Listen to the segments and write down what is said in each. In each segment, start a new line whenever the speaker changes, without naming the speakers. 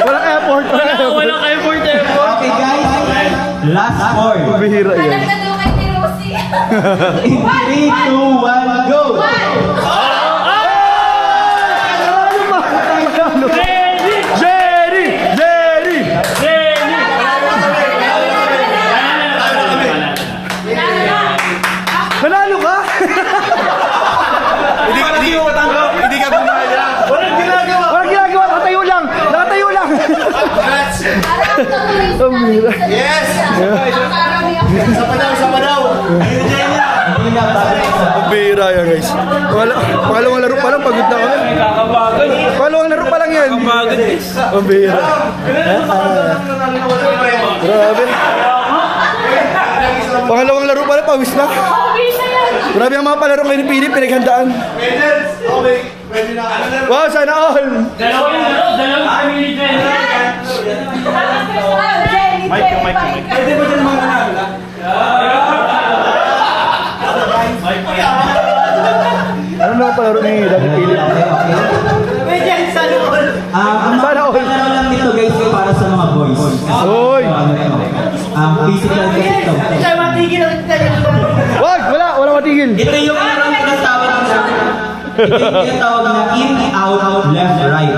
Walang effort.
Walang effort.
Okay guys, last four.
Bihira yan.
Alam na daw kay ni Rosie.
In 3, 2, 1, go!
Nanalo ka?
Hindi ka bumaya.
Walang ginagawa. Nakatayo lang.
Yes! Sama daw.
Bihira yan guys. Pangalawang laro pa lang, pagod na kami. Pangalawang laro pa lang yan. Ang bihira. Grabe. Pangalawang laro pa lang, pawis na. Grabe ang mga palaro kayo ni Pili, pinaghandaan.
Pwede na.
Wow, sana all.
Dalawang minute na yun.
Pwede ba dyan mga nanalo?
Ano na palaro ni Dani Pili?
Ang
Sana all.
ano lang nito guys para sa mga boys.
Oy.
Physical kasi ito.
Wag, wala matigil.
Ito yung larong tinatawag na ito yung tinatawag na in, out, left, right.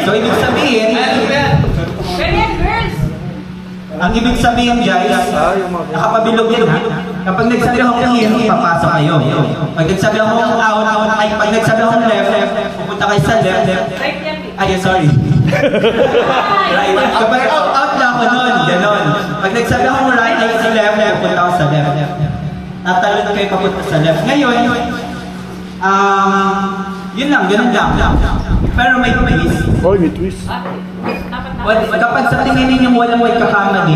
So ibig sabihin, ang ibig sabihin guys, nakapabilog yan ha. Kapag nagsabi akong in, papasok kayo. Pag nagsabi akong out, pag nagsabi akong left, pupunta kayo sa left. Ay, sorry. Right. Kapag out na ako nun, gano'n. Pag nagsabi akong right, ay sa left, pupunta ako sa left. Tatalon kayo papunta sa left. Ngayon, yun lang, ganun lang. Pero may twist.
Oy, may twist.
Kapag sa tingin ninyo walang may kakamali,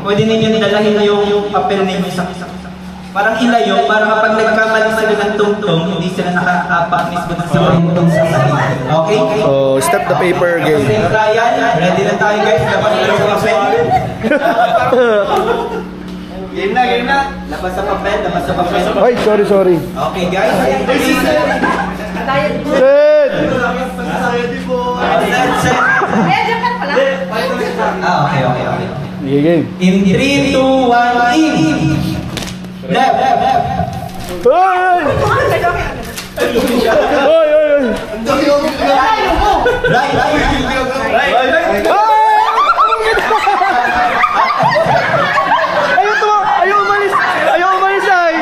pwede ninyo dalahin na yung papel ninyo sa parang ilayo para kapag nagkamali sila ng tungtong, hindi sila nakakapa mismo sa tungtong sa sahig. Okay?
Oh, step the paper game.
Okay, Ryan, ready na tayo guys. Labas na sa papel. Game na. Labas sa papel.
Ay, sorry.
Okay guys.
Set!
Set. Okay.
Sige, game.
In 3, 2, 1, in. Left.
Ay! Oy!
Right.
Ayaw umalis ay!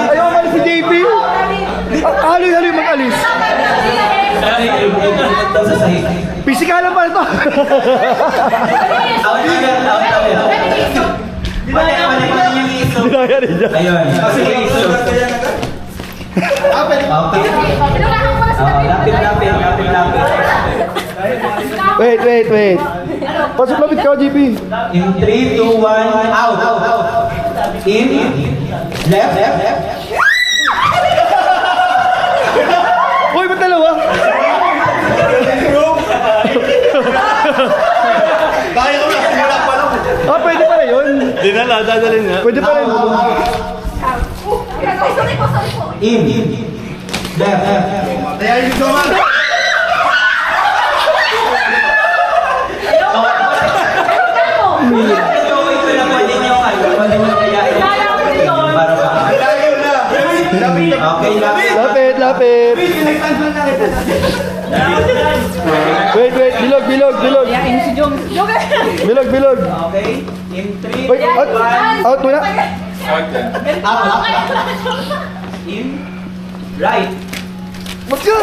Ayaw umalis si JP! Haloy mag-alis!
Sa sahig.
Pisikalan pa ito!
Out. Balik yung iso.
Dinaya rin dyan.
Ayun. Okay.
Wait. Pasok lapit ka, JP.
In 3, 2, 1, out. In. Left.
Hoy, ba't dalawa?
Kaya ko na. Wala pa lang.
Pwede pala yun.
Dinala, dadalhin nga.
Pwede pala yun.
In. Left.
Kaya yung naman.
Ito na pwede nyo kayain. Para ba?
Layo na.
Okay,
Lapit. Wait, bilog. Bilog.
Okay. In 3,
Wait, out muna.
up. In. Right.
Mag-go!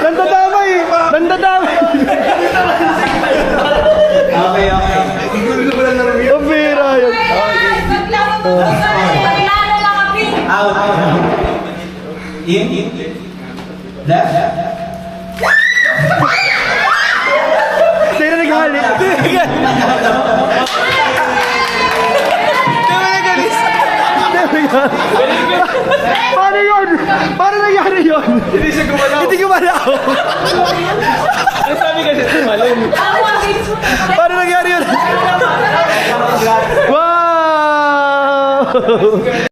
Nandadamay!
Okay.
Ang bira yun.
Out. In. Left.
Sino naghali? Paano nangyari yun? Hindi gumalaw.
Ang sabi kasi, malum.
Paano nangyari yun? Wow!